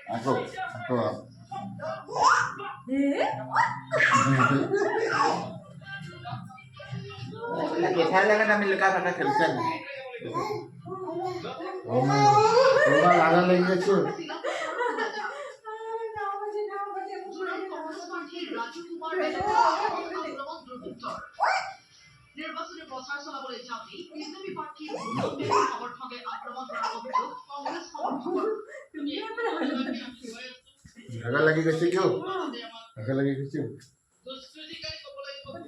Aku. Lagi saya kan ambil lekat pada kerja. Rumah lalu lagi tu. নির্বাচনে প্রচার চলাবলৈ যাওঁতে বিজেপি প্ৰাৰ্থীৰ সমৰ্থকে আক্ৰমণ কৰাৰ অভিযোগ কংগ্ৰেছ সমৰ্থকৰ ভাগৰ লাগি গৈছে কিয়? ভাগৰ লাগি গৈছে।